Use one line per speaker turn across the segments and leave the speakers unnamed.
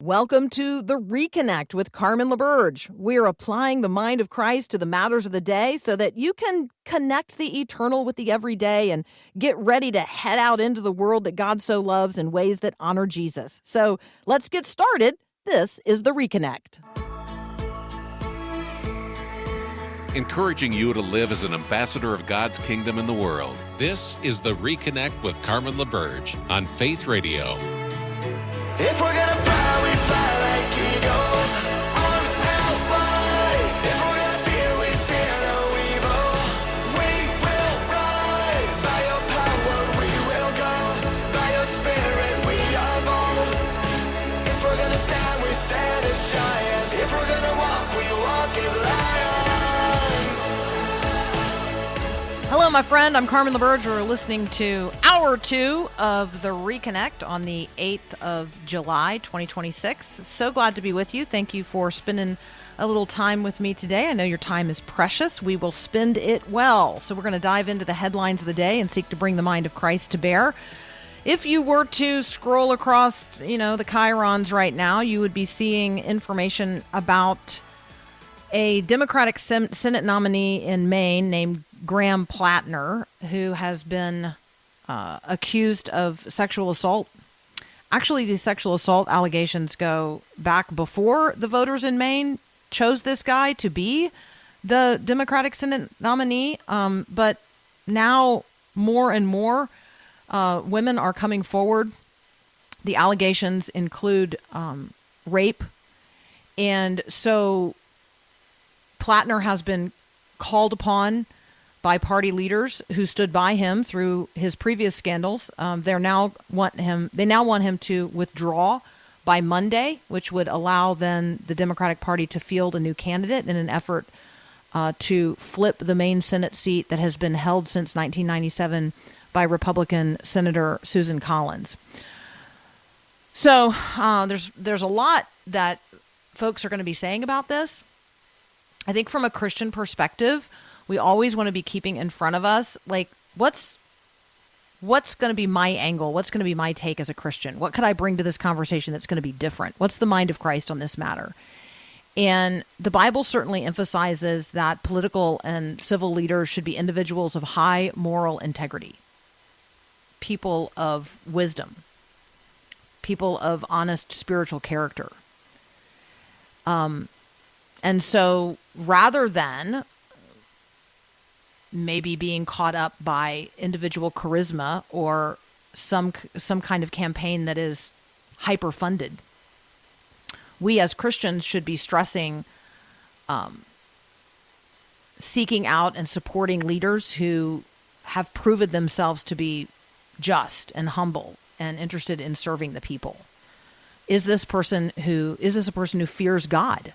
Welcome to The Reconnect with Carmen LaBerge. We're applying the mind of Christ to the matters of the day so that you can connect the eternal with the everyday and get ready to head out into the world that God so loves in ways that honor Jesus. So let's get started. This is The Reconnect.
Encouraging you to live as an ambassador of God's kingdom in the world.
This is The Reconnect with Carmen LaBerge on Faith Radio.
If we're gonna fly, we fly like eagles, arms out wide. If we're gonna fear, we fear no evil. We will rise. By your power we will go. By your spirit we are bold. If we're gonna stand, we stand as giants. If we're gonna walk, we walk as lions.
Hello, my friend. I'm Carmen LaBerge. We're listening to Hour 2 of The Reconnect on the 8th of July, 2026. So glad to be with you. Thank you for spending a little time with me today. I know your time is precious. We will spend it well. So we're going to dive into the headlines of the day and seek to bring the mind of Christ to bear. If you were to scroll across, the chyrons right now, you would be seeing information about a Democratic Senate nominee in Maine named Graham Plattner, who has been accused of sexual assault. Actually, these sexual assault allegations go back before the voters in Maine chose this guy to be the Democratic Senate nominee. But now more and more women are coming forward. The allegations include rape. And so Plattner has been called upon by party leaders who stood by him through his previous scandals. They now want him to withdraw by Monday, which would allow then the Democratic Party to field a new candidate in an effort to flip the Maine Senate seat that has been held since 1997 by Republican Senator Susan Collins. So there's a lot that folks are going to be saying about this. I think from a Christian perspective, we always want to be keeping in front of us, like, what's going to be my angle? What's going to be my take as a Christian? What could I bring to this conversation that's going to be different? What's the mind of Christ on this matter? And the Bible certainly emphasizes that political and civil leaders should be individuals of high moral integrity, people of wisdom, people of honest spiritual character. And so rather than maybe being caught up by individual charisma or some kind of campaign that is hyper-funded, we as Christians should be stressing seeking out and supporting leaders who have proven themselves to be just and humble and interested in serving the people. Is this a person who fears God?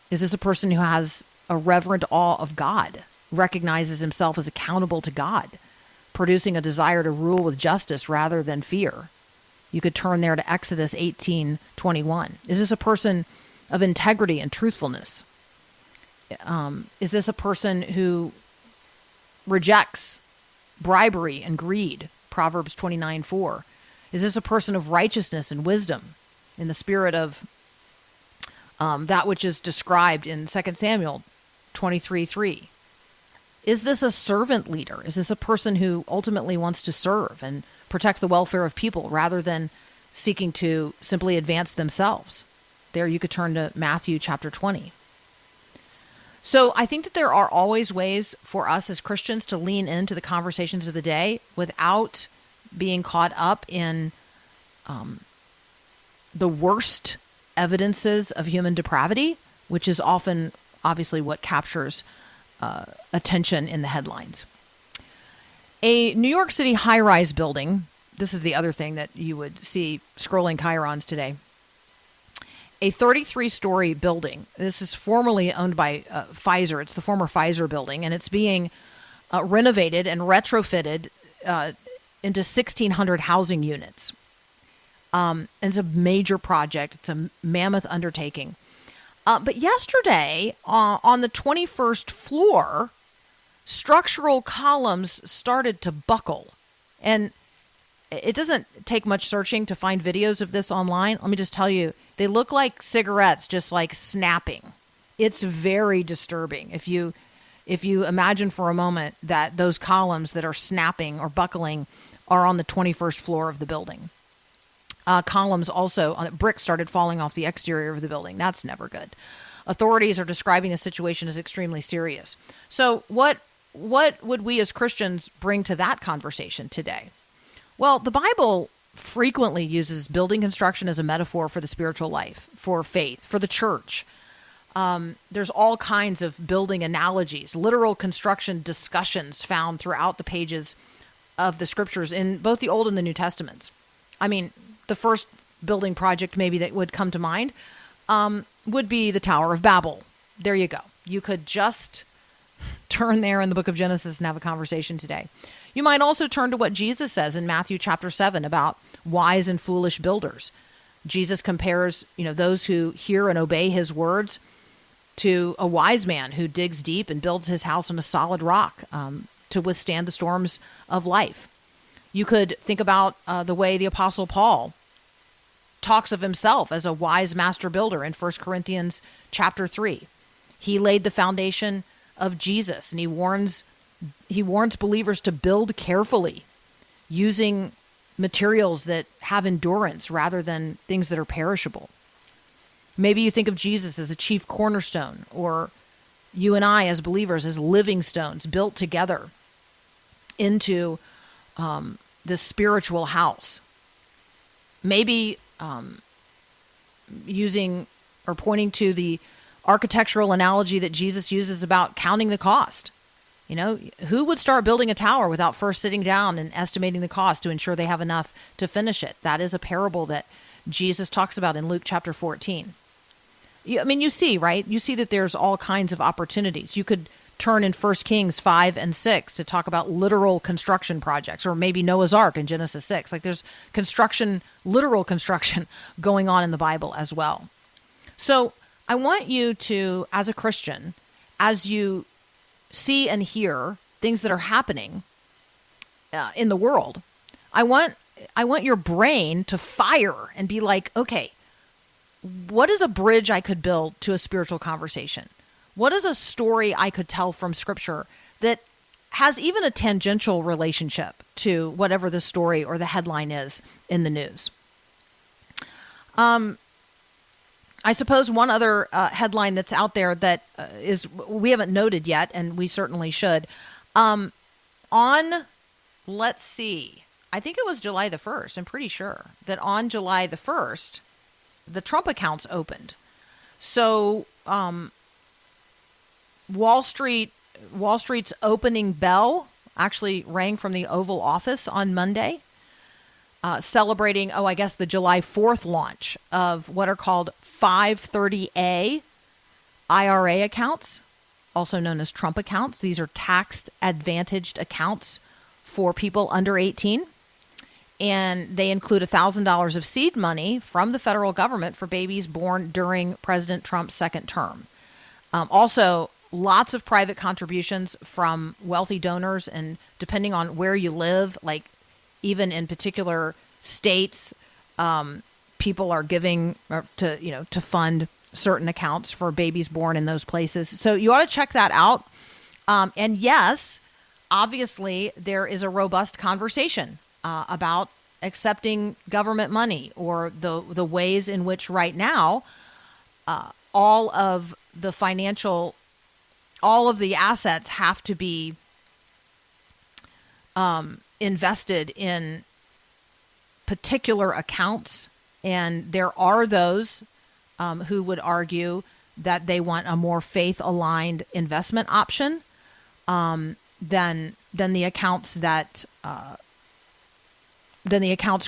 Is this a person who has a reverent awe of God, recognizes himself as accountable to God, producing a desire to rule with justice rather than fear? You could turn there to Exodus 18:21. Is this a person of integrity and truthfulness? Is this a person who rejects bribery and greed? Proverbs 29:4. Is this a person of righteousness and wisdom in the spirit of that which is described in 2 Samuel 23:3? Is this a servant leader? Is this a person who ultimately wants to serve and protect the welfare of people rather than seeking to simply advance themselves? There you could turn to Matthew chapter 20. So I think that there are always ways for us as Christians to lean into the conversations of the day without being caught up in the worst evidences of human depravity, which is often obviously what captures attention in the headlines. A New York City high-rise building, this is the other thing that you would see scrolling chyrons today, a 33-story building. This is formerly owned by Pfizer. It's the former Pfizer building, and it's being renovated and retrofitted into 1,600 housing units. And it's a major project. It's a mammoth undertaking. But yesterday, on the 21st floor, structural columns started to buckle. And it doesn't take much searching to find videos of this online. Let me just tell you, They look like cigarettes, just like snapping. It's very disturbing. If you imagine for a moment that those columns that are snapping or buckling are on the 21st floor of the building. Columns also, bricks started falling off the exterior of the building. That's never good. Authorities are describing the situation as extremely serious. So what would we as Christians bring to that conversation today? Well, the Bible frequently uses building construction as a metaphor for the spiritual life, for faith, for the church. There's all kinds of building analogies, literal construction discussions found throughout the pages of the scriptures in both the Old and the New Testaments. I mean, the first building project maybe that would come to mind would be the Tower of Babel. There you go. You could just turn there in the book of Genesis and have a conversation today. You might also turn to what Jesus says in Matthew chapter 7 about wise and foolish builders. Jesus compares, those who hear and obey his words to a wise man who digs deep and builds his house on a solid rock to withstand the storms of life. You could think about the way the Apostle Paul talks of himself as a wise master builder in 1 Corinthians chapter 3. He laid the foundation of Jesus, and he warns believers to build carefully using materials that have endurance rather than things that are perishable. Maybe you think of Jesus as the chief cornerstone, or you and I as believers as living stones built together into this spiritual house. Maybe using or pointing to the architectural analogy that Jesus uses about counting the cost. Who would start building a tower without first sitting down and estimating the cost to ensure they have enough to finish it? That is a parable that Jesus talks about in Luke chapter 14. You see, right? You see that there's all kinds of opportunities. You could turn in 1 Kings 5 and 6 to talk about literal construction projects, or maybe Noah's Ark in Genesis 6. Like there's literal construction going on in the Bible as well. So I want you to, as a Christian, as you see and hear things that are happening in the world, I want your brain to fire and be like, okay, what is a bridge I could build to a spiritual conversation? What is a story I could tell from Scripture that has even a tangential relationship to whatever the story or the headline is in the news? I suppose one other headline that's out there that is we haven't noted yet, and we certainly should. Let's see, I think it was July the 1st. I'm pretty sure that on July the 1st, the Trump accounts opened. So Wall Street's opening bell actually rang from the Oval Office on Monday, celebrating, the July 4th launch of what are called 530A IRA accounts, also known as Trump accounts. These are tax-advantaged accounts for people under 18, and they include $1,000 of seed money from the federal government for babies born during President Trump's second term. Also, lots of private contributions from wealthy donors, and depending on where you live, like even in particular states, people are giving to fund certain accounts for babies born in those places. So you ought to check that out. And yes, obviously there is a robust conversation about accepting government money, or the ways in which right now all of the assets have to be invested in particular accounts. And there are those who would argue that they want a more faith-aligned investment option than the accounts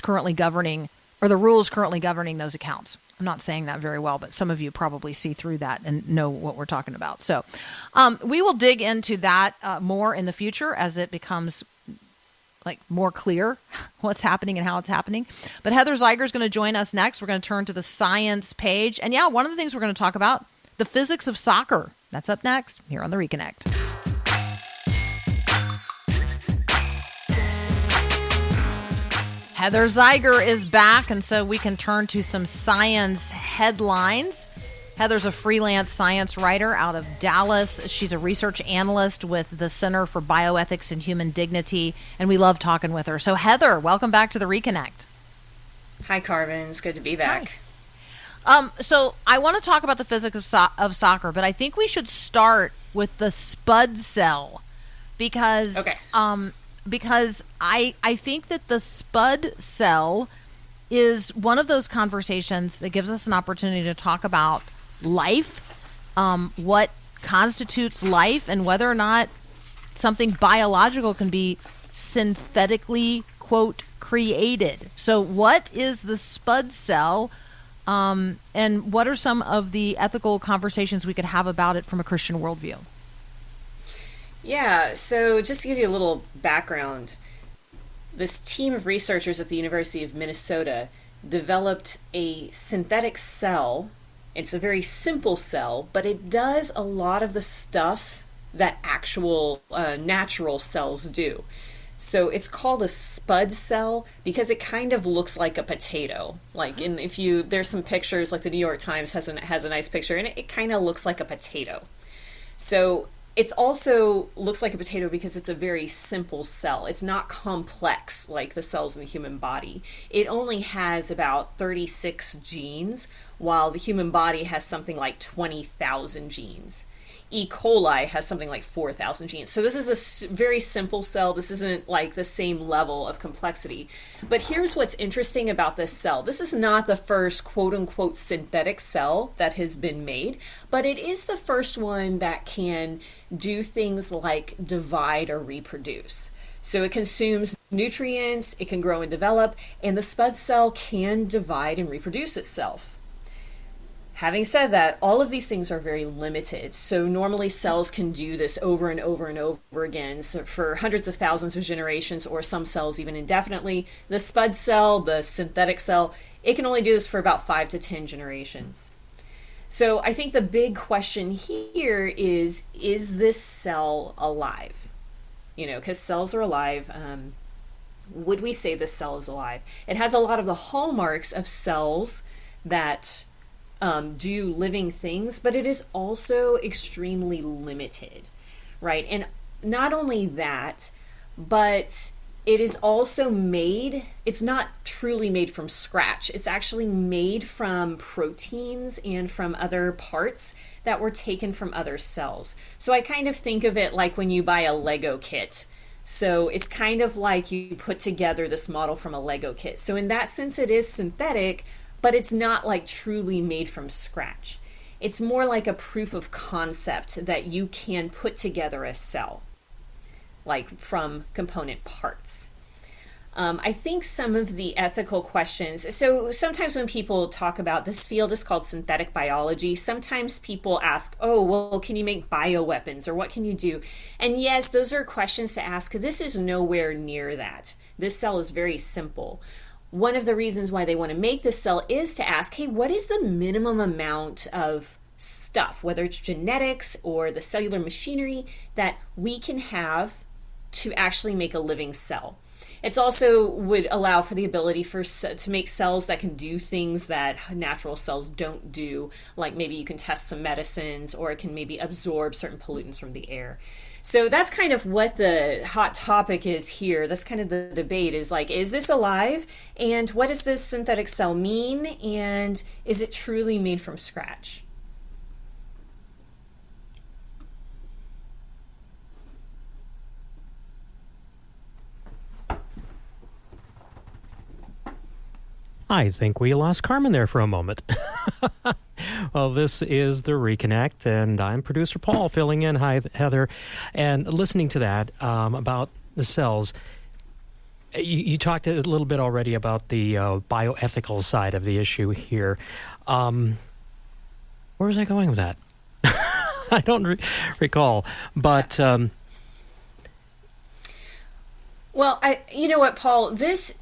currently governing, or the rules currently governing those accounts. I'm not saying that very well, but some of you probably see through that and know what we're talking about. So we will dig into that more in the future as it becomes more clear what's happening and how it's happening. But Heather Zeiger is going to join us next. We're going to turn to the science page. And one of the things we're going to talk about, the physics of soccer. That's up next here on The Reconnect. Heather Zeiger is back, and so we can turn to some science headlines. Heather's a freelance science writer out of Dallas. She's a research analyst with the Center for Bioethics and Human Dignity, and we love talking with her. So, Heather, welcome back to the Reconnect.
Hi, Carmen. It's good to be back.
So I want to talk about the physics of soccer, but I think we should start with the spud cell because I think that the spud cell is one of those conversations that gives us an opportunity to talk about life, what constitutes life, and whether or not something biological can be synthetically, quote, created. So what is the spud cell, and what are some of the ethical conversations we could have about it from a Christian worldview?
Yeah, so just to give you a little background, this team of researchers at the University of Minnesota developed a synthetic cell. It's a very simple cell, but it does a lot of the stuff that actual natural cells do. So it's called a spud cell because it kind of looks like a potato. Like, and if you, there's some pictures, like the New York Times has a nice picture, and it kind of looks like a potato. So it's also looks like a potato because it's a very simple cell. It's not complex like the cells in the human body. It only has about 36 genes, while the human body has something like 20,000 genes. E. coli has something like 4,000 genes. So this is a very simple cell. This isn't like the same level of complexity. But here's what's interesting about this cell. This is not the first quote-unquote synthetic cell that has been made, but it is the first one that can do things like divide or reproduce. So it consumes nutrients, it can grow and develop, and the spud cell can divide and reproduce itself. Having said that, all of these things are very limited. So normally cells can do this over and over and over again, so for hundreds of thousands of generations, or some cells even indefinitely. The spud cell, the synthetic cell, it can only do this for about 5 to 10 generations. So I think the big question here is this cell alive? You know, because cells are alive. Would we say this cell is alive? It has a lot of the hallmarks of cells that do living things, but it is also extremely limited, right? And not only that, but it is also made, it's not truly made from scratch. It's actually made from proteins and from other parts that were taken from other cells. So I kind of think of it like when you buy a Lego kit. So it's kind of like you put together this model from a Lego kit. So in that sense, it is synthetic, but it's not like truly made from scratch. It's more like a proof of concept that you can put together a cell, like from component parts. I think some of the ethical questions, so sometimes when people talk about this field is called synthetic biology, sometimes people ask, oh, well, can you make bioweapons, or what can you do? And yes, those are questions to ask. This is nowhere near that. This cell is very simple. One of the reasons why they want to make this cell is to ask, hey, what is the minimum amount of stuff, whether it's genetics or the cellular machinery, that we can have to actually make a living cell? It's also would allow for the ability to make cells that can do things that natural cells don't do, like maybe you can test some medicines, or it can maybe absorb certain pollutants from the air. So that's kind of what the hot topic is here. That's kind of the debate, is like, is this alive? And what does this synthetic cell mean? And is it truly made from scratch?
I think we lost Carmen there for a moment. Well, this is the Reconnect, and I'm producer Paul filling in. Hi, Heather. And listening to that about the cells, you talked a little bit already about the bioethical side of the issue here. Where was I going with that? I don't recall, but...
Well, you know what, Paul, this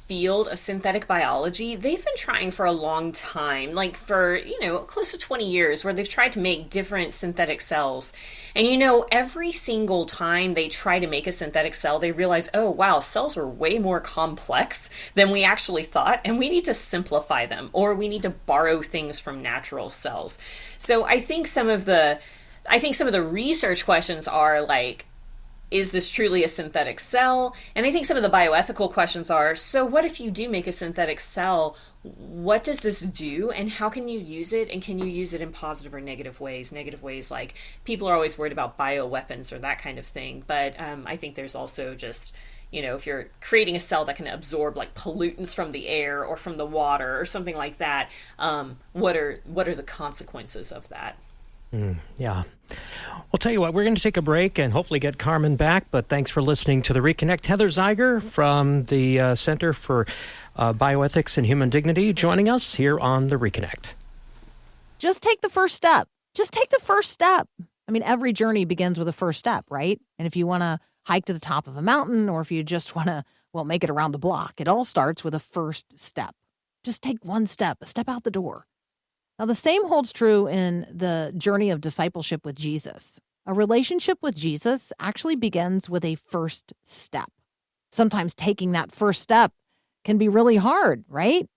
field of synthetic biology, they've been trying for a long time, like for, close to 20 years, where they've tried to make different synthetic cells. And every single time they try to make a synthetic cell, they realize, oh, wow, cells are way more complex than we actually thought, and we need to simplify them, or we need to borrow things from natural cells. So I think some of the research questions are like, is this truly a synthetic cell? And I think some of the bioethical questions are, so what if you do make a synthetic cell? What does this do, and how can you use it? And can you use it in positive or negative ways? Negative ways, like people are always worried about bioweapons or that kind of thing. But I think there's also just, if you're creating a cell that can absorb like pollutants from the air or from the water or something like that, what are the consequences of that?
Yeah. Well, tell you what, we're going to take a break and hopefully get Carmen back, but thanks for listening to The Reconnect. Heather Zeiger from the Center for Bioethics and Human Dignity joining us here on The Reconnect.
Just take the first step. Just take the first step. I mean, every journey begins with a first step, right? And if you want to hike to the top of a mountain, or if you just want to, make it around the block, it all starts with a first step. Just take one step, a step out the door. Now, the same holds true in the journey of discipleship with Jesus. A relationship with Jesus actually begins with a first step. Sometimes taking that first step can be really hard, right?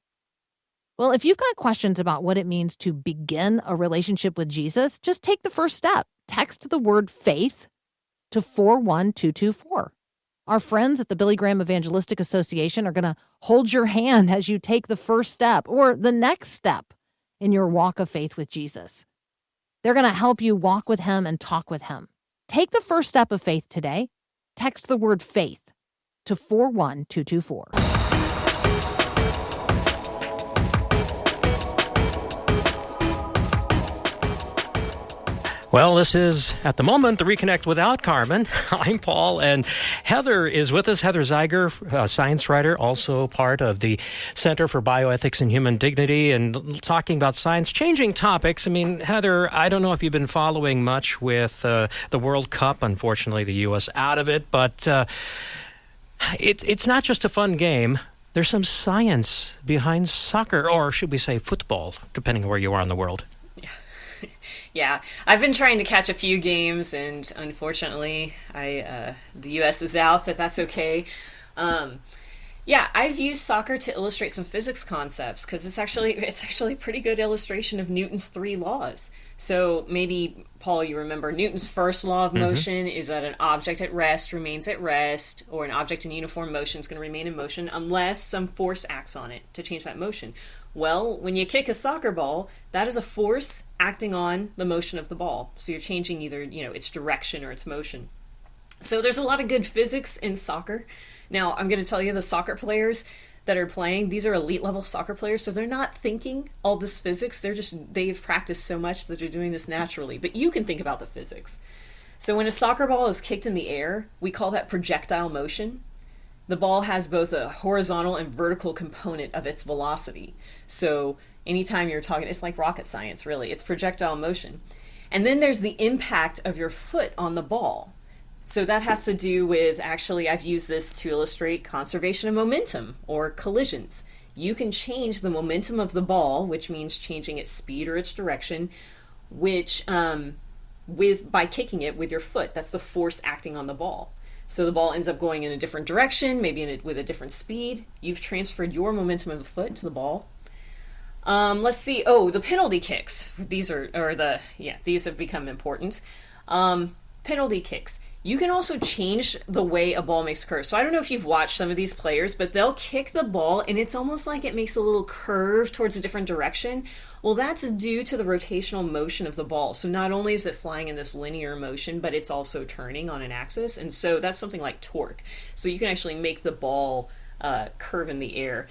Well, if you've got questions about what it means to begin a relationship with Jesus, just take the first step. Text the word faith to 41224. Our friends at the Billy Graham Evangelistic Association are going to hold your hand as you take the first step or the next step in your walk of faith with Jesus. They're going to help you walk with him and talk with him. Take the first step of faith today. Text the word faith to 41224.
Well, this is, at the moment, The Reconnect without Carmen. I'm Paul, and Heather is with us. Heather Zeiger, a science writer, also part of the Center for Bioethics and Human Dignity, and talking about science, changing topics. I mean, Heather, I don't know if you've been following much with the World Cup. Unfortunately, the U.S. out of it, but it's not just a fun game. There's some science behind soccer, or should we say football, depending on where you are in the world.
Yeah, I've been trying to catch a few games, and unfortunately, the U.S. is out, but that's okay. Yeah, I've used soccer to illustrate some physics concepts because it's actually a pretty good illustration of Newton's 3 laws. So maybe, Paul, you remember Newton's first law of motion is that an object at rest remains at rest, or an object in uniform motion is going to remain in motion unless some force acts on it to change that motion. Well, when you kick a soccer ball, that is a force acting on the motion of the ball. So you're changing either, its direction or its motion. So there's a lot of good physics in soccer. Now, I'm going to tell you, the soccer players that are playing, these are elite level soccer players, so they're not thinking all this physics. They've practiced so much that they're doing this naturally. But you can think about the physics. So when a soccer ball is kicked in the air, we call that projectile motion. The ball has both a horizontal and vertical component of its velocity. So anytime you're talking, it's like rocket science, really. It's projectile motion. And then there's the impact of your foot on the ball. So that has to do with, actually, I've used this to illustrate conservation of momentum or collisions. You can change the momentum of the ball, which means changing its speed or its direction, which by kicking it with your foot. That's the force acting on the ball. So the ball ends up going in a different direction, maybe with a different speed. You've transferred your momentum of the foot to the ball. Let's see. Oh, the penalty kicks. These have become important. Penalty kicks. You can also change the way a ball makes curves. So I don't know if you've watched some of these players, but they'll kick the ball and it's almost like it makes a little curve towards a different direction. Well, that's due to the rotational motion of the ball. So not only is it flying in this linear motion, but it's also turning on an axis. And so that's something like torque. So you can actually make the ball curve in the air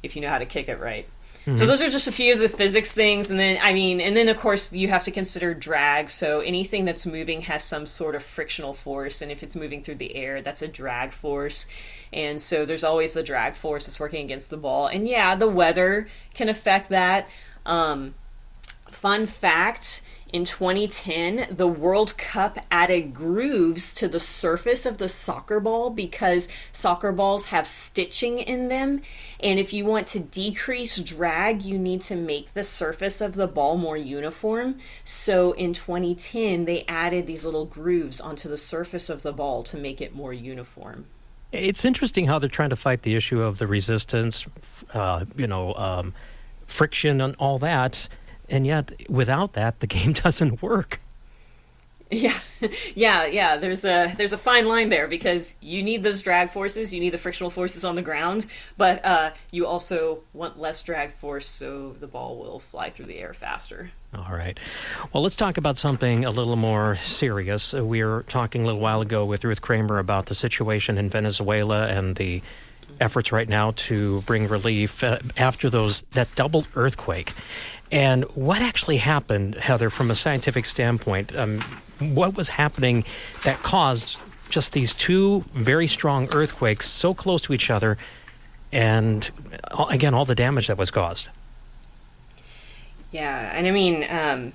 if you know how to kick it right. So those are just a few of the physics things. And then of course you have to consider drag. So anything that's moving has some sort of frictional force. And if it's moving through the air, that's a drag force. And so there's always the drag force that's working against the ball. And yeah, the weather can affect that. Fun fact, In 2010, the World Cup added grooves to the surface of the soccer ball because soccer balls have stitching in them. And if you want to decrease drag, you need to make the surface of the ball more uniform. So in 2010, they added these little grooves onto the surface of the ball to make it more uniform.
It's interesting how they're trying to fight the issue of the resistance, friction and all that. And yet, without that, the game doesn't work.
Yeah. There's a fine line there because you need those drag forces, you need the frictional forces on the ground, but you also want less drag force so the ball will fly through the air faster.
All right. Well, let's talk about something a little more serious. We were talking a little while ago with Ruth Kramer about the situation in Venezuela and the efforts right now to bring relief after that double earthquake. And what actually happened, Heather, from a scientific standpoint? What was happening that caused just these two very strong earthquakes so close to each other and, again, all the damage that was caused?
Yeah, and I mean,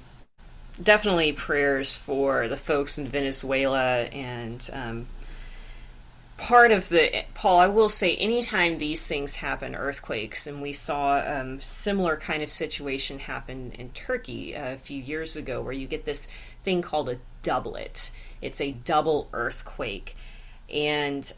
definitely prayers for the folks in Venezuela and part of Paul, I will say, anytime these things happen, earthquakes, and we saw similar kind of situation happen in Turkey a few years ago, where you get this thing called a doublet. It's a double earthquake. And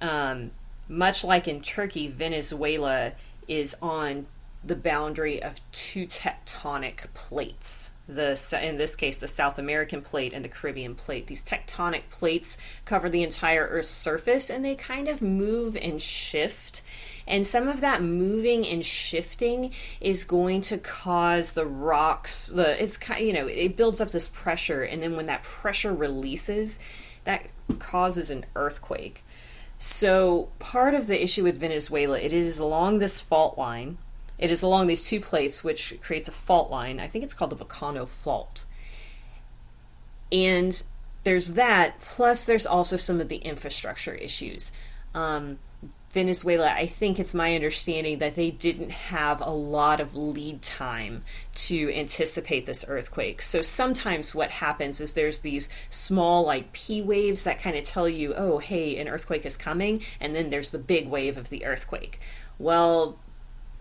much like in Turkey, Venezuela is on the boundary of two tectonic plates. In this case, the South American plate and the Caribbean plate. These tectonic plates cover the entire Earth's surface, and they kind of move and shift. And some of that moving and shifting is going to cause the rocks. It builds up this pressure, and then when that pressure releases, that causes an earthquake. So part of the issue with Venezuela, it is along this fault line. It is along these two plates, which creates a fault line. I think it's called the Volcano Fault. And there's that, plus there's also some of the infrastructure issues. Venezuela, I think it's my understanding that they didn't have a lot of lead time to anticipate this earthquake. So sometimes what happens is there's these small P waves that kind of tell you, oh, hey, an earthquake is coming, and then there's the big wave of the earthquake. Well,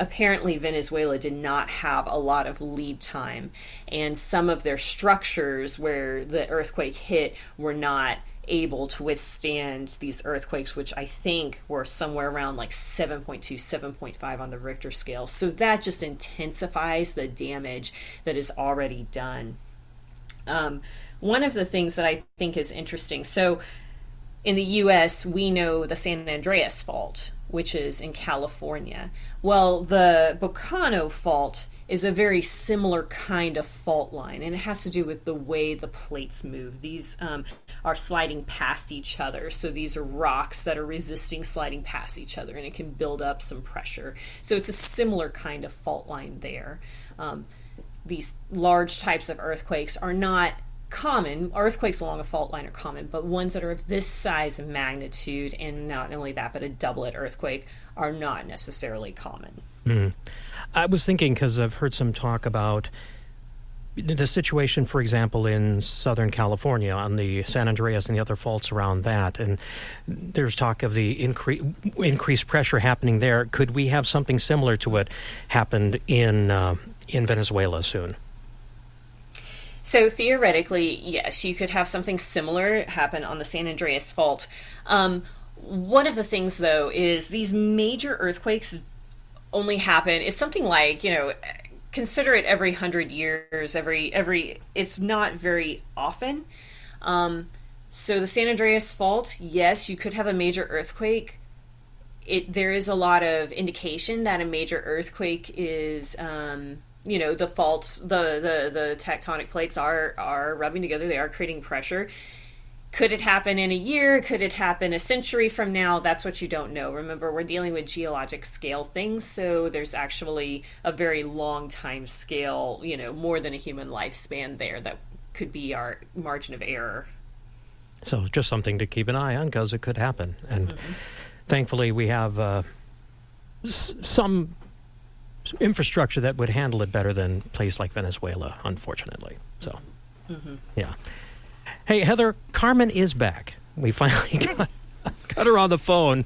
apparently Venezuela did not have a lot of lead time, and some of their structures where the earthquake hit were not able to withstand these earthquakes, which I think were somewhere around 7.2, 7.5 on the Richter scale. So that just intensifies the damage that is already done. One of the things that I think is interesting, so in the U.S., we know the San Andreas Fault, which is in California. Well, the Volcano Fault is a very similar kind of fault line, and it has to do with the way the plates move. These are sliding past each other, so these are rocks that are resisting sliding past each other, and it can build up some pressure. So it's a similar kind of fault line there. These large types of earthquakes are not common. Earthquakes along a fault line are common, but ones that are of this size and magnitude, and not only that, but a doublet earthquake, are not necessarily common.
I was thinking, because I've heard some talk about the situation, for example, in Southern California on the San Andreas and the other faults around that, and there's talk of the increased pressure happening there. Could we have something similar to what happened in Venezuela soon?
So theoretically, yes, you could have something similar happen on the San Andreas Fault. One of the things, though, is these major earthquakes only happen. It's something like, consider it every 100 years. It's not very often. So the San Andreas Fault, yes, you could have a major earthquake. There is a lot of indication that a major earthquake is. The faults, the tectonic plates are rubbing together. They are creating pressure. Could it happen in a year? Could it happen a century from now? That's what you don't know. Remember, we're dealing with geologic scale things, so there's actually a very long time scale, more than a human lifespan there that could be our margin of error.
So just something to keep an eye on, because it could happen. And thankfully we have some infrastructure that would handle it better than a place like Venezuela, unfortunately. So, Yeah. Hey, Heather, Carmen is back. We finally got her on the phone.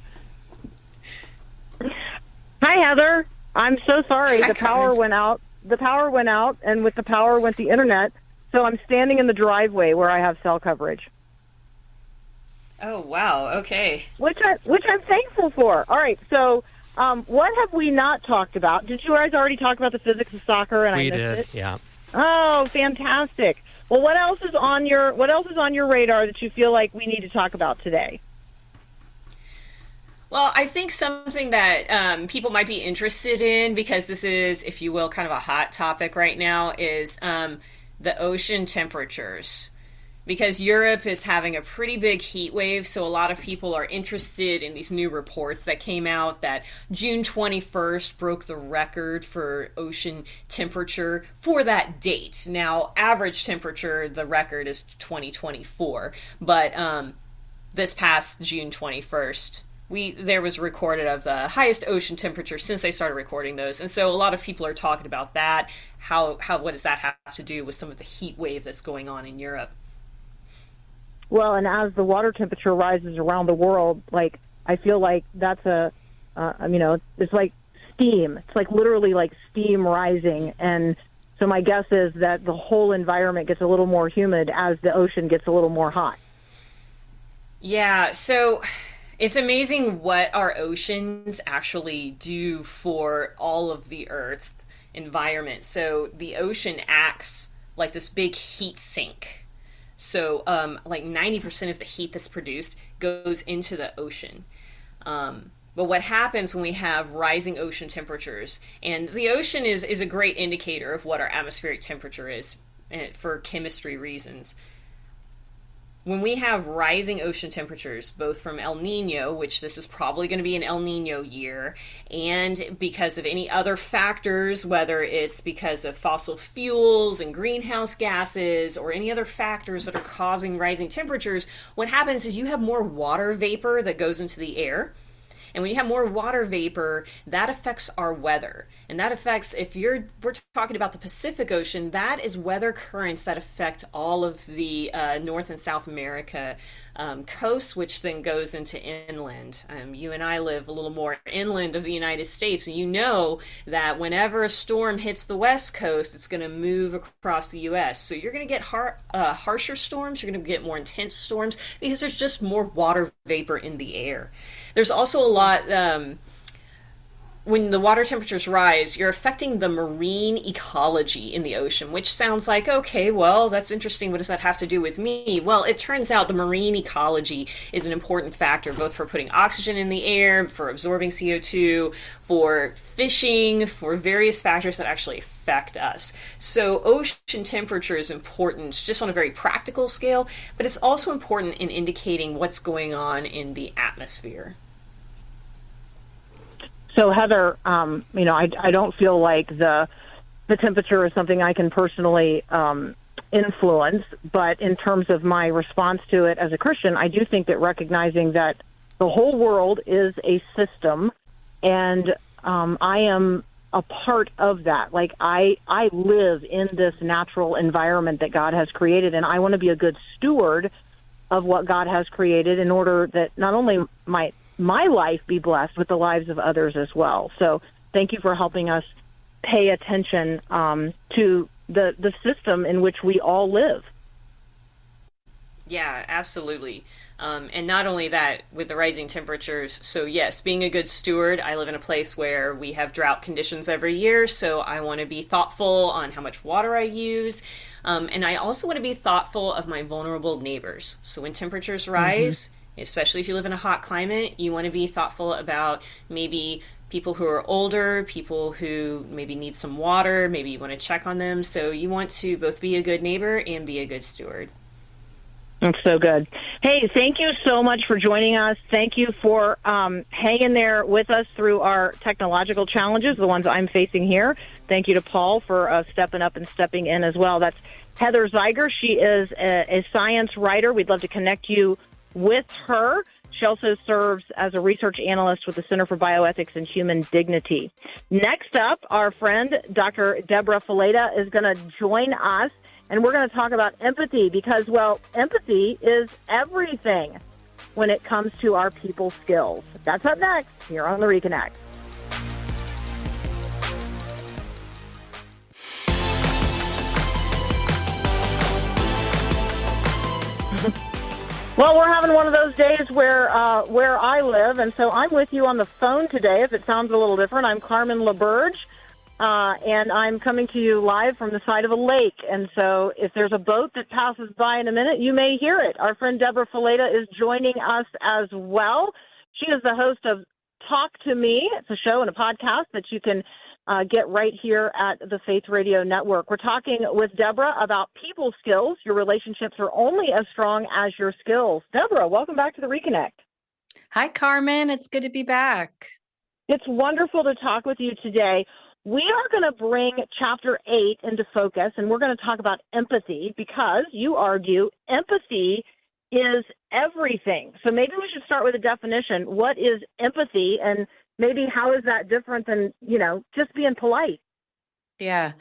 Hi, Heather. I'm so sorry.
Hi,
The power
Carmen.
went out. The power went out, and with the power went the internet. So I'm standing in the driveway where I have cell coverage,
Oh, wow. Okay.
which I'm thankful for. All right. So, what have we not talked about? Did you guys already talk about the physics of soccer? And
We
I
did,
missed it.
yeah.
Oh, fantastic. Well, what else is on your radar that you feel like we need to talk about today?
Well, I think something that people might be interested in, because this is, if you will, kind of a hot topic right now, is the ocean temperatures. Because Europe is having a pretty big heat wave, so a lot of people are interested in these new reports that came out that June 21st broke the record for ocean temperature for that date. Now, average temperature, the record is 2024, but this past June 21st, there was recorded of the highest ocean temperature since they started recording those, and so a lot of people are talking about that. What does that have to do with some of the heat wave that's going on in Europe?
Well, and as the water temperature rises around the world, like I feel like that's it's like steam. It's like literally like steam rising, and so my guess is that the whole environment gets a little more humid as the ocean gets a little more hot.
Yeah, so it's amazing what our oceans actually do for all of the Earth's environment. So the ocean acts like this big heat sink. So like 90% of the heat that's produced goes into the ocean. But what happens when we have rising ocean temperatures, and the ocean is a great indicator of what our atmospheric temperature is for chemistry reasons. When we have rising ocean temperatures, both from El Nino, which this is probably going to be an El Nino year, and because of any other factors, whether it's because of fossil fuels and greenhouse gases or any other factors that are causing rising temperatures, what happens is you have more water vapor that goes into the air. And when you have more water vapor, that affects our weather. And that affects, we're talking about the Pacific Ocean, that is weather currents that affect all of the North and South America coast, which then goes into inland. You and I live a little more inland of the United States, and you know that whenever a storm hits the West Coast, it's going to move across the U.S. So you're going to get harsher storms, you're going to get more intense storms, because there's just more water vapor in the air. There's also a lot, when the water temperatures rise, you're affecting the marine ecology in the ocean, which sounds like, okay, well, that's interesting. What does that have to do with me? Well, it turns out the marine ecology is an important factor, both for putting oxygen in the air, for absorbing CO2, for fishing, for various factors that actually affect us. So ocean temperature is important just on a very practical scale, but it's also important in indicating what's going on in the atmosphere.
So Heather, I don't feel like the temperature is something I can personally influence, but in terms of my response to it as a Christian, I do think that recognizing that the whole world is a system, and I am a part of that. Like I live in this natural environment that God has created, and I want to be a good steward of what God has created in order that not only my life be blessed, but the lives of others as well. So thank you for helping us pay attention to the system in which we all live.
Yeah, absolutely. And not only that, with the rising temperatures, so yes, being a good steward, I live in a place where we have drought conditions every year, so I want to be thoughtful on how much water I use. And I also want to be thoughtful of my vulnerable neighbors. So when temperatures rise, especially if you live in a hot climate, you want to be thoughtful about maybe people who are older, people who maybe need some water, maybe you want to check on them. So you want to both be a good neighbor and be a good steward.
That's so good. Hey, thank you so much for joining us. Thank you for hanging there with us through our technological challenges, the ones I'm facing here. Thank you to Paul for stepping up and stepping in as well. That's Heather Zeiger. She is a science writer. We'd love to connect you with her. She also serves as a research analyst with the Center for Bioethics and Human Dignity. Next up, our friend, Dr. Debra Fileta, is going to join us. And we're going to talk about empathy because, well, empathy is everything when it comes to our people skills. That's up next here on The Reconnect. Well, we're having one of those days where I live, and so I'm with you on the phone today. If it sounds a little different, I'm Carmen LaBerge, and I'm coming to you live from the side of a lake. And so if there's a boat that passes by in a minute, you may hear it. Our friend Debra Fileta is joining us as well. She is the host of Talk to Me. It's a show and a podcast that you can get right here at the Faith Radio Network. We're talking with Debra about people skills. Your relationships are only as strong as your skills. Debra, welcome back to the Reconnect.
Hi, Carmen. It's good to be back.
It's wonderful to talk with you today. We are going to bring Chapter 8 into focus, and we're going to talk about empathy because you argue empathy is everything. So maybe we should start with a definition. What is empathy, and maybe how is that different than, just being polite?
Yeah.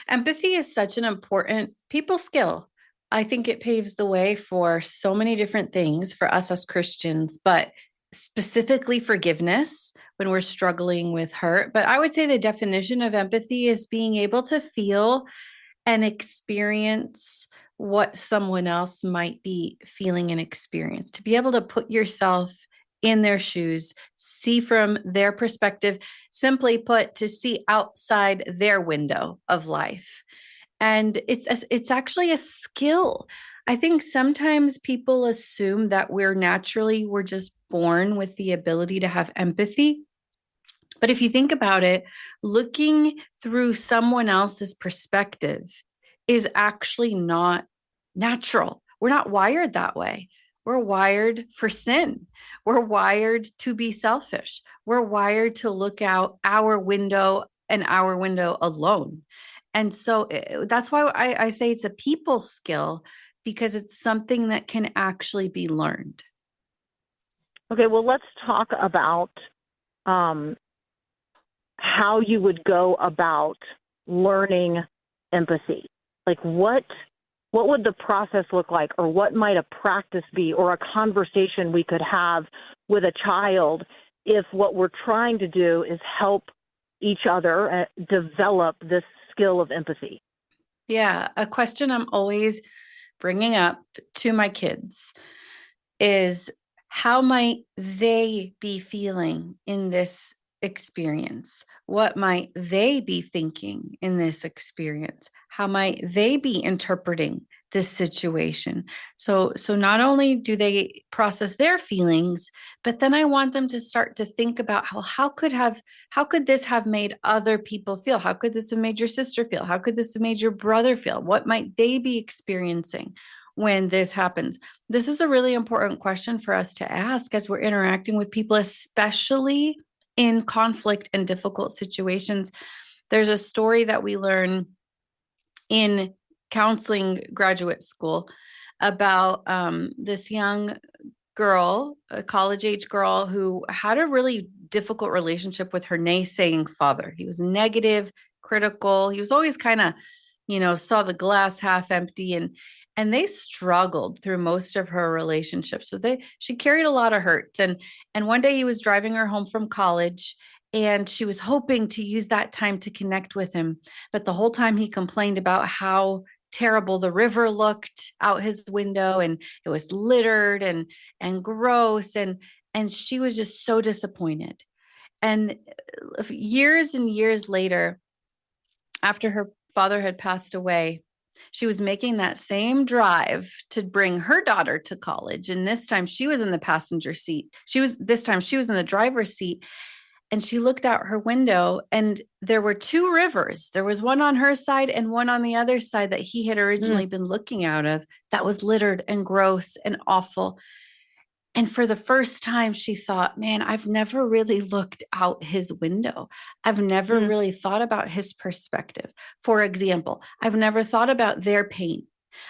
Empathy is such an important people skill. I think it paves the way for so many different things for us as Christians, but specifically forgiveness when we're struggling with hurt. But I would say the definition of empathy is being able to feel and experience what someone else might be feeling and experience, to be able to put yourself in their shoes, see from their perspective, simply put, to see outside their window of life. And it's actually a skill. I think sometimes people assume that we're just born with the ability to have empathy. But if you think about it, looking through someone else's perspective is actually not natural. We're not wired that way. We're wired for sin. We're wired to be selfish. We're wired to look out our window and our window alone. And so that's why I say it's a people skill, because it's something that can actually be learned.
Okay, well, let's talk about how you would go about learning empathy. Like what would the process look like, or what might a practice be, or a conversation we could have with a child if what we're trying to do is help each other develop this skill of empathy?
Yeah, a question I'm always bringing up to my kids is, how might they be feeling in this experience? What might they be thinking in this experience? How might they be interpreting this situation? So not only do they process their feelings, but then I want them to start to think about how could this have made other people feel? How could this have made your sister feel? How could this have made your brother feel? What might they be experiencing when this happens? This is a really important question for us to ask as we're interacting with people, especially in conflict and difficult situations. There's a story that we learn in counseling graduate school about this young girl, a college-age girl, who had a really difficult relationship with her naysaying father. He was negative, critical. He was always kind of, saw the glass half empty, and they struggled through most of her relationship. So she carried a lot of hurts. And one day he was driving her home from college, and she was hoping to use that time to connect with him. But the whole time he complained about how terrible the river looked out his window, and it was littered and gross. And she was just so disappointed. And years and years later, after her father had passed away, she was making that same drive to bring her daughter to college. And this time she was in the passenger seat. This time she was in the driver's seat. And she looked out her window, and there were two rivers. There was one on her side and one on the other side that he had originally been looking out of, that was littered and gross and awful. And for the first time, she thought, man, I've never really looked out his window. I've never really thought about his perspective. For example, I've never thought about their pain.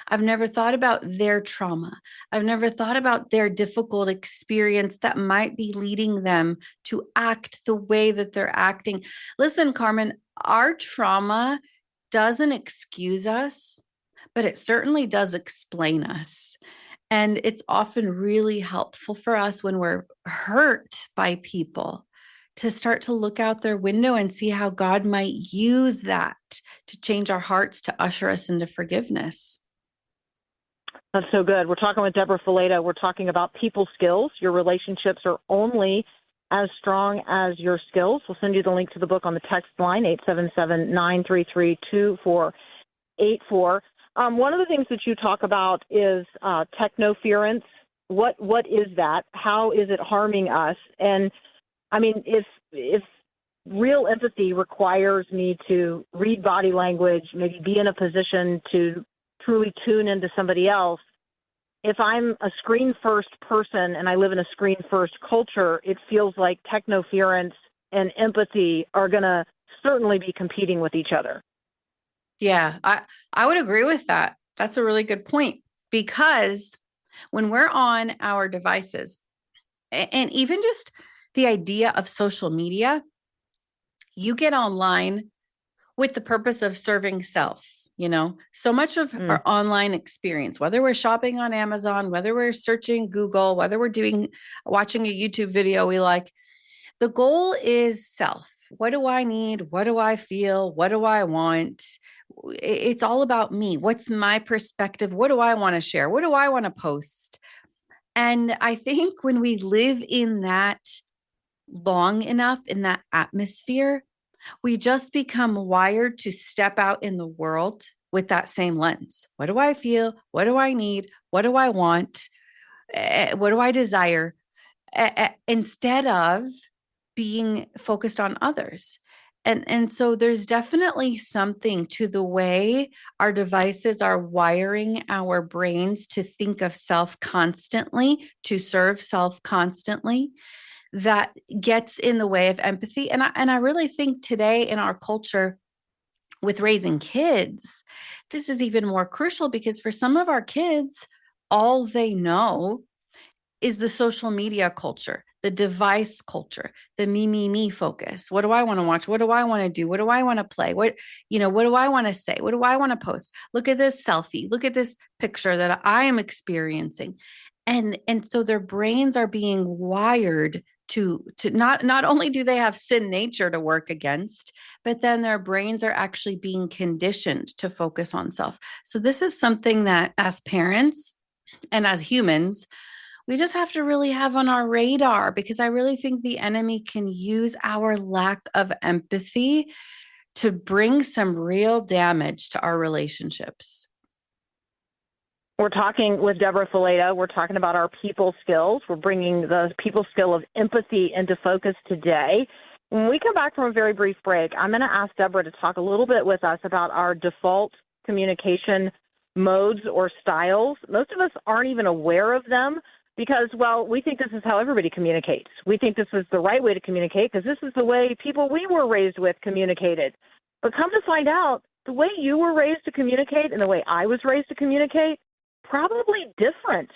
I've never thought about their trauma. I've never thought about their difficult experience that might be leading them to act the way that they're acting. Listen, Carmen, our trauma doesn't excuse us, but it certainly does explain us. And it's often really helpful for us when we're hurt by people to start to look out their window and see how God might use that to change our hearts, to usher us into forgiveness.
That's so good. We're talking with Debra Fileta. We're talking about people skills. Your relationships are only as strong as your skills. We'll send you the link to the book on the text line, 877-933-2484. One of the things that you talk about is technoference. What is that? How is it harming us? And I mean, if real empathy requires me to read body language, maybe be in a position to truly tune into somebody else, if I'm a screen-first person and I live in a screen-first culture, it feels like technoference and empathy are going to certainly be competing with each other.
Yeah, I would agree with that. That's a really good point, because when we're on our devices, and even just the idea of social media, you get online with the purpose of serving self. So much of our online experience, whether we're shopping on Amazon, whether we're searching Google, whether we're watching a YouTube video we like, the goal is self. What do I need? What do I feel? What do I want? It's all about me. What's my perspective? What do I want to share? What do I want to post? And I think when we live in that long enough, in that atmosphere, we just become wired to step out in the world with that same lens. What do I feel? What do I need? What do I want? What do I desire? Instead of being focused on others. And so there's definitely something to the way our devices are wiring our brains to think of self constantly, to serve self constantly, that gets in the way of empathy. And I really think today in our culture with raising kids, this is even more crucial, because for some of our kids, all they know is the social media culture, the device culture, the me focus. What do I want to watch? What do I want to do? What do I want to play? What do I want to say? What do I want to post? Look at this selfie. Look at this picture that I am experiencing. And so their brains are being wired to not only do they have sin nature to work against, but then their brains are actually being conditioned to focus on self. So this is something that as parents and as humans, we just have to really have on our radar, because I really think the enemy can use our lack of empathy to bring some real damage to our relationships.
We're talking with Debra Fileta. We're talking about our people skills. We're bringing the people skill of empathy into focus today. When we come back from a very brief break, I'm going to ask Debra to talk a little bit with us about our default communication modes or styles. Most of us aren't even aware of them because, well, we think this is how everybody communicates. We think this is the right way to communicate because this is the way people we were raised with communicated. But come to find out, the way you were raised to communicate and the way I was raised to communicate, probably different,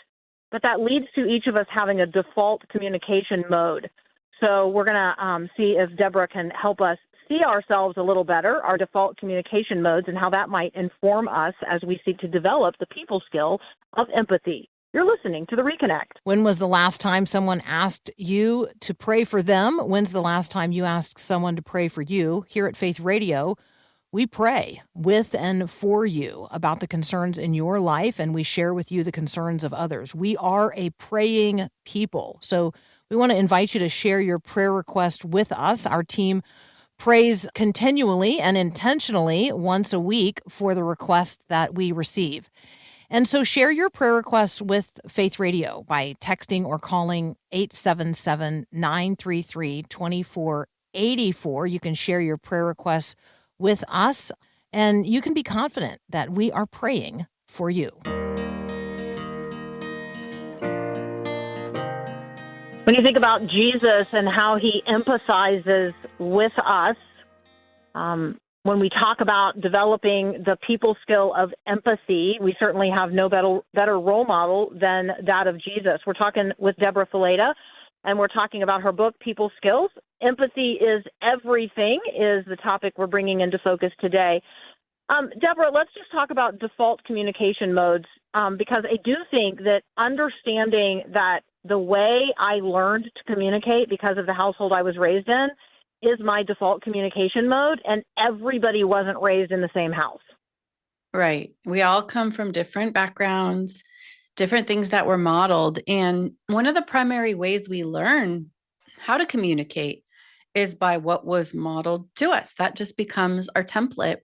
but that leads to each of us having a default communication mode. So we're going to see if Debra can help us see ourselves a little better, our default communication modes, and how that might inform us as we seek to develop the people skill of empathy. You're listening to The Reconnect.
When was the last time someone asked you to pray for them? When's the last time you asked someone to pray for you? Here at Faith Radio, we pray with and for you about the concerns in your life, and we share with you the concerns of others. We are a praying people. So we want to invite you to share your prayer request with us. Our team prays continually and intentionally once a week for the requests that we receive. And so share your prayer requests with Faith Radio by texting or calling 877-933-2484. You can share your prayer requests with us, and you can be confident that we are praying for you.
When you think about Jesus and how he empathizes with us, when we talk about developing the people skill of empathy, we certainly have no better role model than that of Jesus. We're talking with Debra Fileta, and we're talking about her book, People Skills. Empathy is everything is the topic we're bringing into focus today. Deborah, let's just talk about default communication modes, because I do think that understanding that the way I learned to communicate because of the household I was raised in is my default communication mode, and everybody wasn't raised in the same house.
Right. We all come from different backgrounds, different things that were modeled. And one of the primary ways we learn how to communicate is by what was modeled to us. That just becomes our template.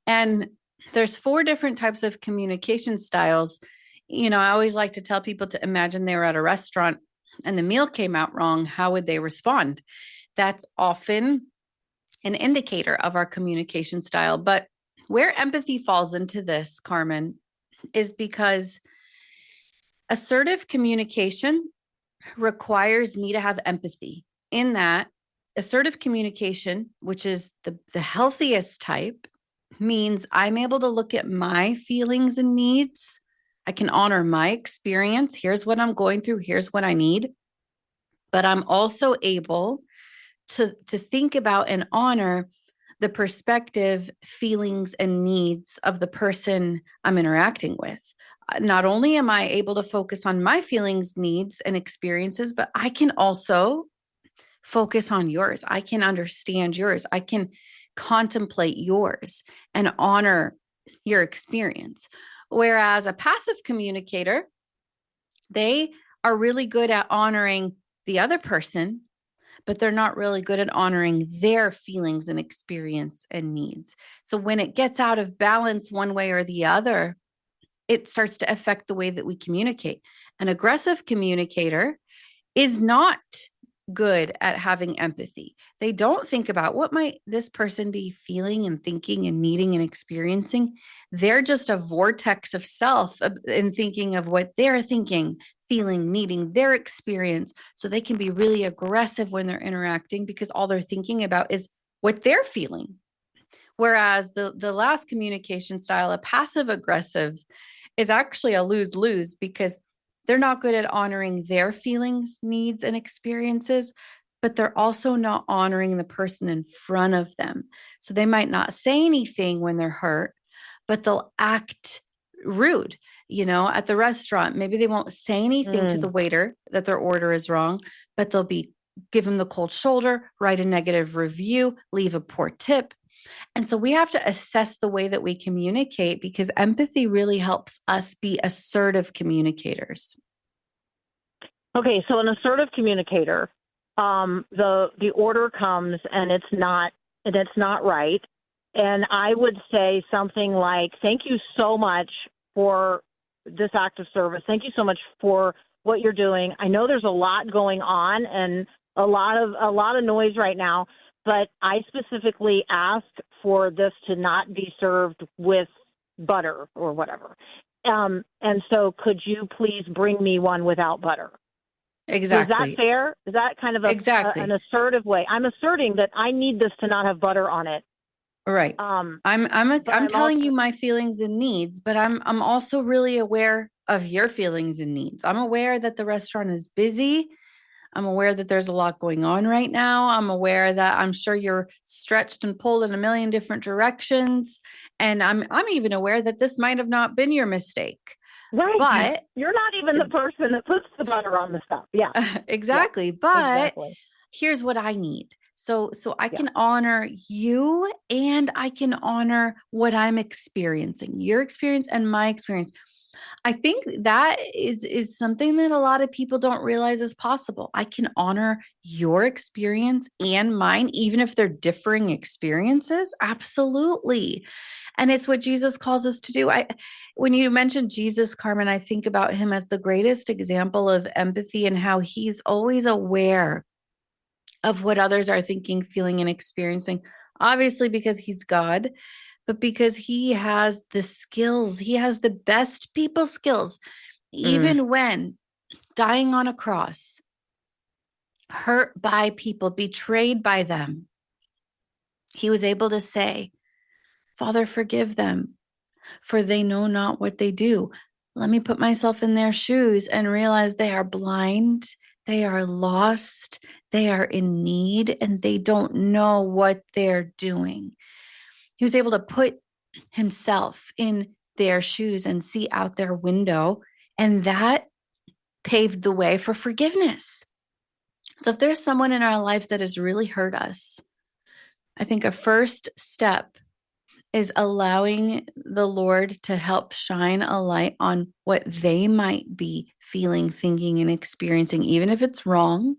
And there's 4 different types of communication styles. You know, I always like to tell people to imagine they were at a restaurant and the meal came out wrong. How would they respond? That's often an indicator of our communication style. But where empathy falls into this, Carmen, is because assertive communication requires me to have empathy. In that, assertive communication, which is the healthiest type, means I'm able to look at my feelings and needs. I can honor my experience. Here's what I'm going through. Here's what I need. But I'm also able to think about and honor the perspective, feelings, and needs of the person I'm interacting with. Not only am I able to focus on my feelings, needs, and experiences, but I can also focus on yours. I can understand yours. I can contemplate yours and honor your experience. Whereas a passive communicator, they are really good at honoring the other person, but they're not really good at honoring their feelings and experience and needs. So when it gets out of balance one way or the other, it starts to affect the way that we communicate. An aggressive communicator is not good at having empathy. They don't think about what might this person be feeling and thinking and needing and experiencing. They're just a vortex of self and thinking of what they're thinking, feeling, needing, their experience. So they can be really aggressive when they're interacting because all they're thinking about is what they're feeling. Whereas the last communication style, a passive aggressive, is actually a lose-lose because they're not good at honoring their feelings, needs, and experiences, but they're also not honoring the person in front of them. So they might not say anything when they're hurt, but they'll act rude. You know, at the restaurant, maybe they won't say anything to the waiter that their order is wrong, but they'll give them the cold shoulder, write a negative review, leave a poor tip. And so we have to assess the way that we communicate because empathy really helps us be assertive communicators.
Okay, so an assertive communicator, the order comes and it's not right, and I would say something like, "Thank you so much for this act of service. Thank you so much for what you're doing. I know there's a lot going on and a lot of noise right now, but I specifically asked for this to not be served with butter or whatever. And so could you please bring me one without butter?"
Exactly.
Is that fair? Is that kind of an assertive way? I'm asserting that I need this to not have butter on it.
Right. I'm telling you my feelings and needs, but I'm also really aware of your feelings and needs. I'm aware that the restaurant is busy. I'm aware that there's a lot going on right now. I'm aware that I'm sure you're stretched and pulled in a million different directions. And I'm even aware that this might have not been your mistake.
Right.
But
you're not even the person that puts the butter on the stuff. Yeah.
Exactly.
Yeah,
but
exactly.
Here's what I need. So I can honor you and I can honor what I'm experiencing, your experience and my experience. I think that is something that a lot of people don't realize is possible. I can honor your experience and mine, even if they're differing experiences. Absolutely. And it's what Jesus calls us to do. When you mentioned Jesus, Carmen, I think about him as the greatest example of empathy and how he's always aware of what others are thinking, feeling, and experiencing. Obviously, because he's God, but because he has the skills, he has the best people skills. Even when dying on a cross, hurt by people, betrayed by them, he was able to say, "Father, forgive them, for they know not what they do." Let me put myself in their shoes and realize they are blind, they are lost, they are in need, and they don't know what they're doing. He was able to put himself in their shoes and see out their window. And that paved the way for forgiveness. So if there's someone in our lives that has really hurt us, I think a first step is allowing the Lord to help shine a light on what they might be feeling, thinking, and experiencing, even if it's wrong,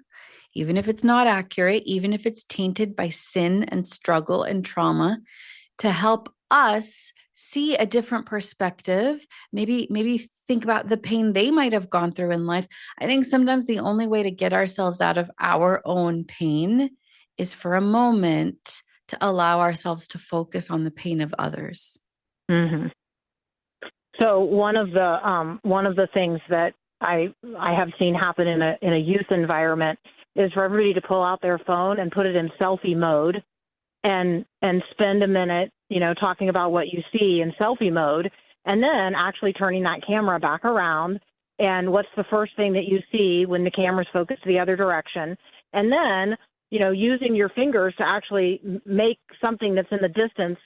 even if it's not accurate, even if it's tainted by sin and struggle and trauma, to help us see a different perspective, maybe think about the pain they might have gone through in life. I think sometimes the only way to get ourselves out of our own pain is for a moment to allow ourselves to focus on the pain of others.
Mm-hmm. So one of the things that I have seen happen in a youth environment is for everybody to pull out their phone and put it in selfie mode and spend a minute, talking about what you see in selfie mode, and then actually turning that camera back around. And what's the first thing that you see when the camera's focused the other direction? And then, using your fingers to actually make something that's in the distance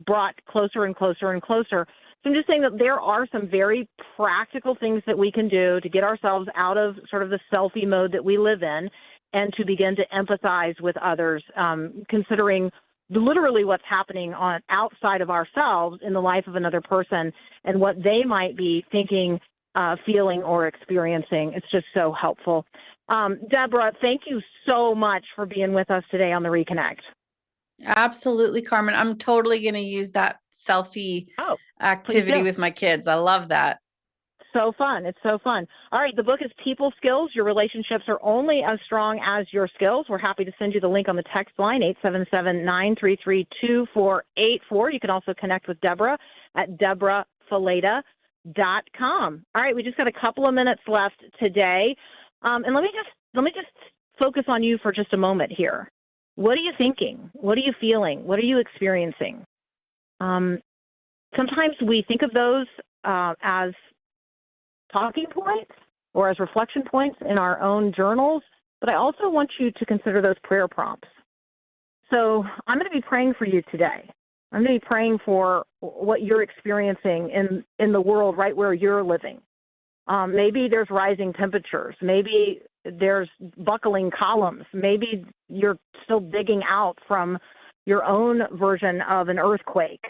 brought closer and closer and closer. So I'm just saying that there are some very practical things that we can do to get ourselves out of sort of the selfie mode that we live in and to begin to empathize with others, considering literally what's happening on outside of ourselves in the life of another person and what they might be thinking, feeling, or experiencing. It's just so helpful. Debra, thank you so much for being with us today on the Reconnect.
Absolutely, Carmen. I'm totally going to use that selfie activity with my kids. I love that.
So fun. It's so fun. All right. The book is People Skills. Your relationships are only as strong as your skills. We're happy to send you the link on the text line, 877-933-2484. You can also connect with Debra at debrafileta.com. All right. We just got a couple of minutes left today. And let me just focus on you for just a moment here. What are you thinking? What are you feeling? What are you experiencing? Sometimes we think of those as talking points or as reflection points in our own journals, but I also want you to consider those prayer prompts. So I'm going to be praying for you today. I'm going to be praying for what you're experiencing in the world right where you're living. Maybe there's rising temperatures. Maybe there's buckling columns. Maybe you're still digging out from your own version of an earthquake.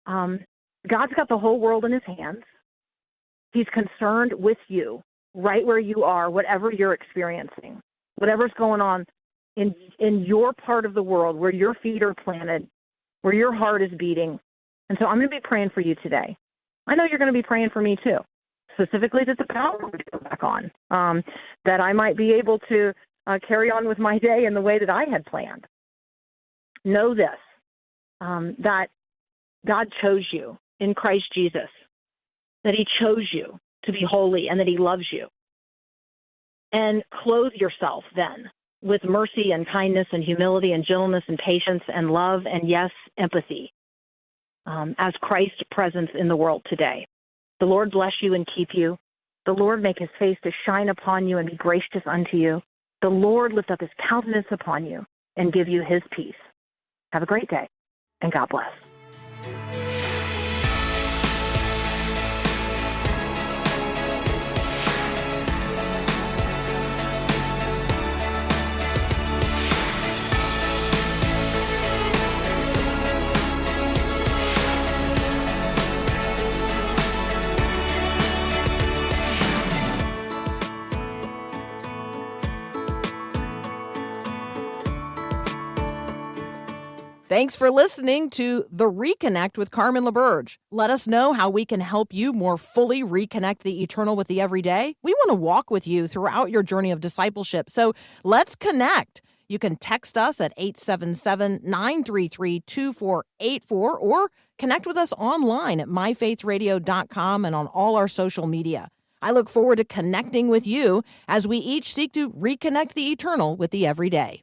God's got the whole world in his hands. He's concerned with you right where you are, whatever you're experiencing, whatever's going on in your part of the world where your feet are planted, where your heart is beating. And so I'm going to be praying for you today. I know you're going to be praying for me too, specifically that the power would go back on, that I might be able to carry on with my day in the way that I had planned. Know this, that God chose you in Christ Jesus, that he chose you to be holy and that he loves you. And clothe yourself then with mercy and kindness and humility and gentleness and patience and love and, yes, empathy as Christ's presence in the world today. The Lord bless you and keep you. The Lord make his face to shine upon you and be gracious unto you. The Lord lift up his countenance upon you and give you his peace. Have a great day, and God bless.
Thanks for listening to The Reconnect with Carmen LaBerge. Let us know how we can help you more fully reconnect the eternal with the everyday. We want to walk with you throughout your journey of discipleship, so let's connect. You can text us at 877-933-2484 or connect with us online at myfaithradio.com and on all our social media. I look forward to connecting with you as we each seek to reconnect the eternal with the everyday.